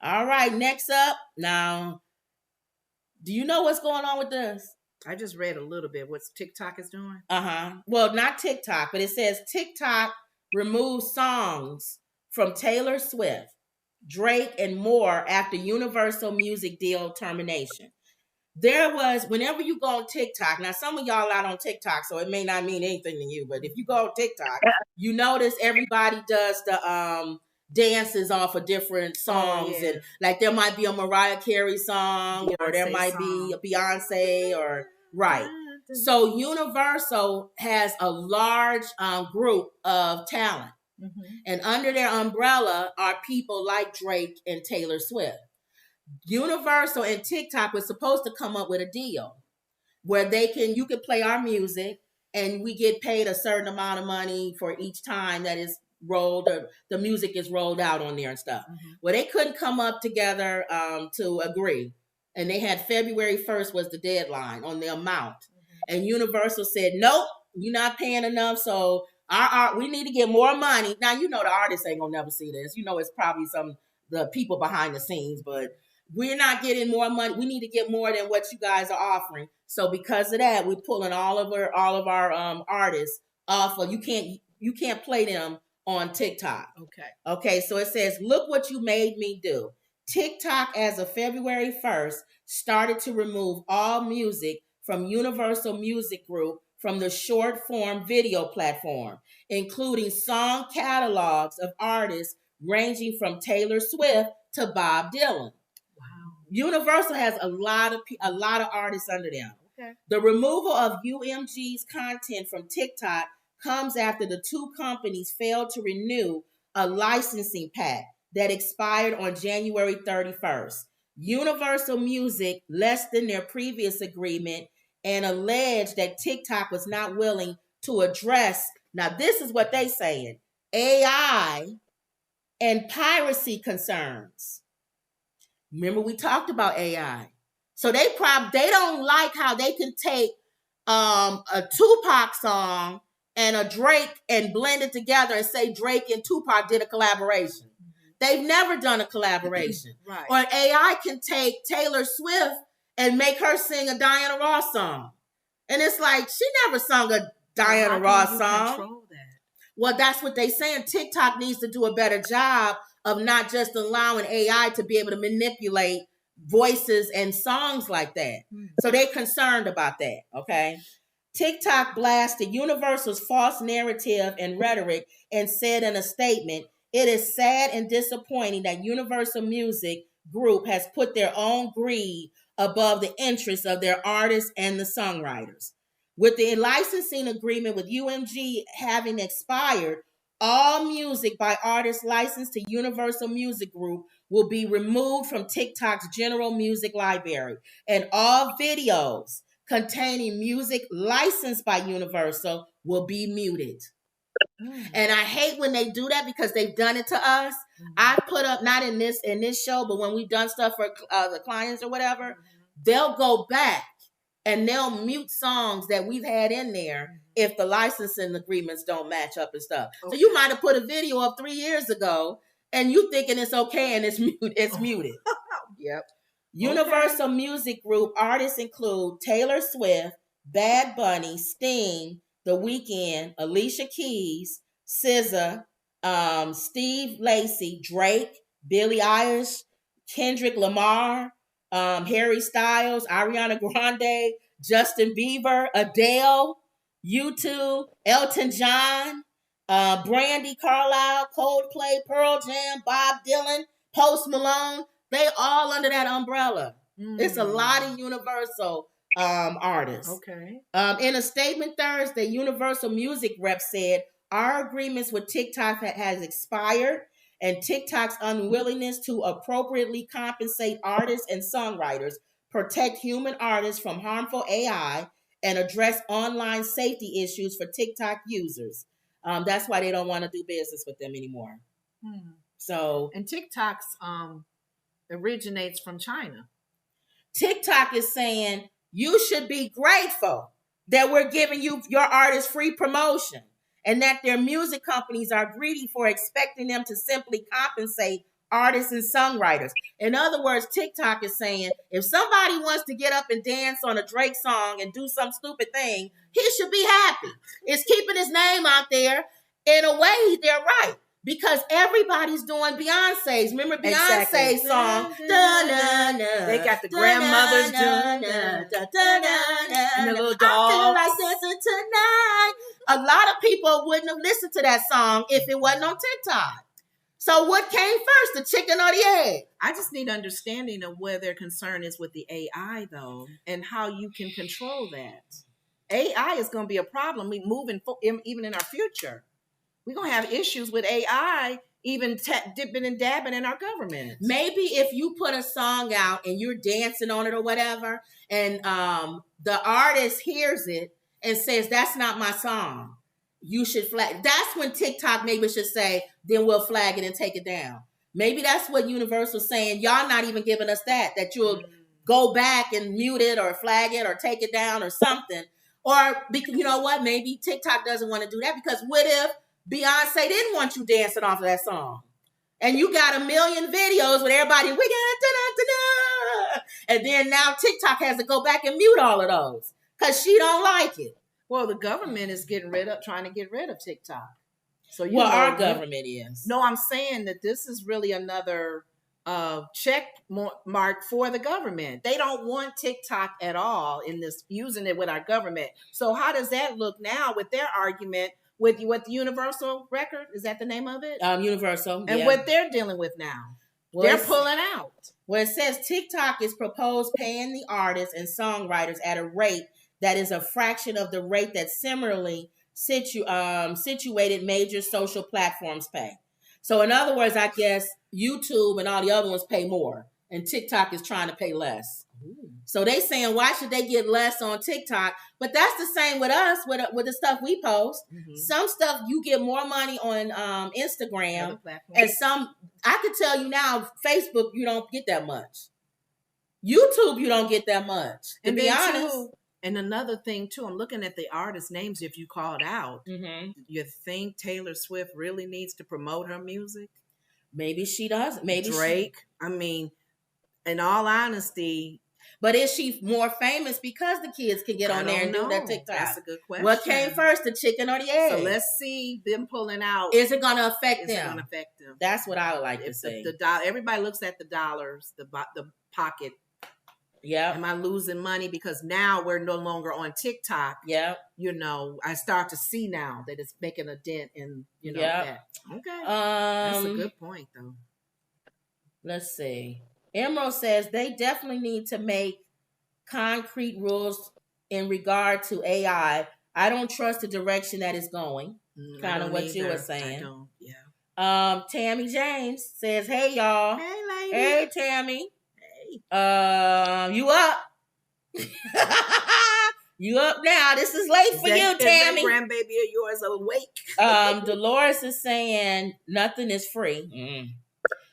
All right, next up. Now, do you know what's going on with this? I just read a little bit what TikTok is doing. Well, not TikTok, but it says TikTok removes songs from Taylor Swift, Drake, and more after Universal Music deal termination. There was, whenever you go on TikTok, now some of y'all out on TikTok, so it may not mean anything to you, but if you go on TikTok, you notice everybody does the dances off of different songs. Oh, yeah. And like there might be a Mariah Carey song, Beyonce or there might be a Beyonce or right. So Universal has a large group of talent. Mm-hmm. And under their umbrella are people like Drake and Taylor Swift. Universal and TikTok was supposed to come up with a deal where you can play our music and we get paid a certain amount of money for each time that is rolled or the music is rolled out on there and stuff. Mm-hmm. Well, they couldn't come up together to agree. And they had February 1st was the deadline on the amount. Mm-hmm. And Universal said, nope, you're not paying enough. So we need to get more money. Now, you know, the artists ain't gonna never see this. You know, it's probably the people behind the scenes, but we're not getting more money. We need to get more than what you guys are offering. So because of that, we're pulling all of our artists off of. You can't play them on TikTok. Okay. So it says, look what you made me do. TikTok, as of February 1st, started to remove all music from Universal Music Group from the short form video platform, including song catalogs of artists ranging from Taylor Swift to Bob Dylan. Universal has a lot of artists under them. Okay. The removal of UMG's content from TikTok comes after the two companies failed to renew a licensing pact that expired on January 31st. Universal Music less than their previous agreement and alleged that TikTok was not willing to address, now this is what they saying, AI and piracy concerns. Remember, we talked about AI. So they don't like how they can take a Tupac song and a Drake and blend it together and say Drake and Tupac did a collaboration. Mm-hmm. They've never done a collaboration. Right. Or AI can take Taylor Swift and make her sing a Diana Ross song. And it's like, she never sung a Diana Ross song. Control that? Well, that's what they're saying. TikTok needs to do a better job of not just allowing AI to be able to manipulate voices and songs like that. So they're concerned about that, okay? TikTok blasted Universal's false narrative and rhetoric and said in a statement, it is sad and disappointing that Universal Music Group has put their own greed above the interests of their artists and the songwriters. With the licensing agreement with UMG having expired, all music by artists licensed to Universal Music Group will be removed from TikTok's general music library, and all videos containing music licensed by Universal will be muted. And I hate when they do that because they've done it to us. I put up, not in this show, but when we've done stuff for the clients or whatever, they'll go back and they'll mute songs that we've had in there if the licensing agreements don't match up and stuff. Okay. So you might have put a video up 3 years ago and you thinking it's okay and it's muted. Yep. Universal Music Group artists include Taylor Swift, Bad Bunny, Sting, The Weeknd, Alicia Keys, SZA, Steve Lacy, Drake, Billie Eilish, Kendrick Lamar, Harry Styles, Ariana Grande, Justin Bieber, Adele, U2, Elton John, Brandy Carlisle, Coldplay, Pearl Jam, Bob Dylan, Post Malone. They all under that umbrella. It's a lot of Universal artists. Okay. In a statement Thursday, Universal Music rep said, our agreements with TikTok has expired, and TikTok's unwillingness to appropriately compensate artists and songwriters, protect human artists from harmful AI, and address online safety issues for TikTok users. That's why they don't want to do business with them anymore. So, and TikTok's originates from China. TikTok is saying you should be grateful that we're giving you your artists free promotion, and that their music companies are greedy for expecting them to simply compensate artists and songwriters. In other words, TikTok is saying if somebody wants to get up and dance on a Drake song and do some stupid thing, he should be happy. It's keeping his name out there. In a way, they're right. Because everybody's doing Beyonce's. Remember Beyonce's song? They got the grandmothers doing and the little dogs. I feel like dancing tonight. A lot of people wouldn't have listened to that song if it wasn't on TikTok. So what came first, the chicken or the egg? I just need understanding of where their concern is with the AI, though, and how you can control that. AI is going to be a problem even in our future. We're going to have issues with AI even dipping and dabbing in our government. Maybe if you put a song out and you're dancing on it or whatever, and the artist hears it and says, that's not my song, you should flag. That's when TikTok maybe should say, then we'll flag it and take it down. Maybe that's what Universal's saying. Y'all not even giving us that you'll go back and mute it or flag it or take it down or something. Or, you know what, maybe TikTok doesn't want to do that, because what if Beyonce didn't want you dancing off of that song? And you got a million videos with everybody, we got da-da-da-da. And then now TikTok has to go back and mute all of those because she don't like it. Well, the government is trying to get rid of TikTok. So our government is. No, I'm saying that this is really another check mark for the government. They don't want TikTok at all in this, using it with our government. So how does that look now with their argument with what the Universal record? Is that the name of it? Universal. And what they're dealing with now. Well, they're pulling out. Well, it says TikTok is proposed paying the artists and songwriters at a rate that is a fraction of the rate that similarly situated major social platforms pay. So in other words, I guess YouTube and all the other ones pay more, and TikTok is trying to pay less. Ooh. So they saying, why should they get less on TikTok? But that's the same with us, with the stuff we post. Mm-hmm. Some stuff you get more money on Instagram, and some, I could tell you now, Facebook, you don't get that much. YouTube, you don't get that much. To be honest. And another thing too, I'm looking at the artist names. If you called out, you think Taylor Swift really needs to promote her music? Maybe she does. Maybe Drake. I mean, in all honesty, but is she more famous because the kids can get on there and do that TikTok? That's a good question. What came first, the chicken or the egg? So let's see them pulling out. Is it going to affect them? Is it going to affect them? That's what I would like to say. Everybody looks at the dollars, the pocket. Yeah. Am I losing money because now we're no longer on TikTok? Yeah. You know, I start to see now that it's making a dent in, that. Okay. That's a good point, though. Let's see. Emerald says they definitely need to make concrete rules in regard to AI. I don't trust the direction that it's going. Kind of what you were saying. I don't. Yeah. Tammy James says, "Hey y'all. Hey lady. Hey Tammy. You up? You up now? This is late for you, Tammy. That grandbaby of yours awake. Dolores is saying nothing is free,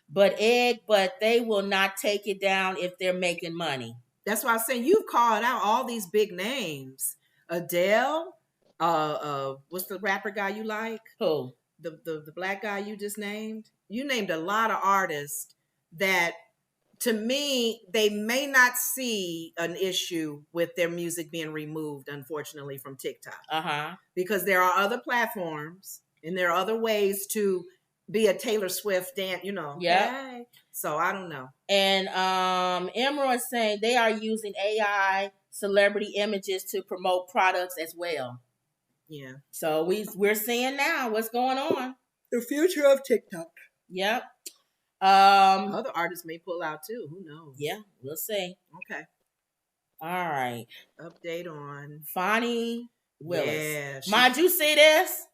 but they will not take it down if they're making money. That's why I'm saying you've called out all these big names. Adele. What's the rapper guy you like? Who? The black guy you just named. You named a lot of artists that, to me, they may not see an issue with their music being removed, unfortunately, from TikTok. Because there are other platforms and there are other ways to be a Taylor Swift dance, Yeah. Hey. So I don't know. And Emerald is saying they are using AI celebrity images to promote products as well. Yeah. So we're seeing now what's going on. The future of TikTok. Yep. Other artists may pull out too. Who knows? Yeah, we'll see. Okay. All right. Update on Fonnie Willis. Yeah. Mind you see this?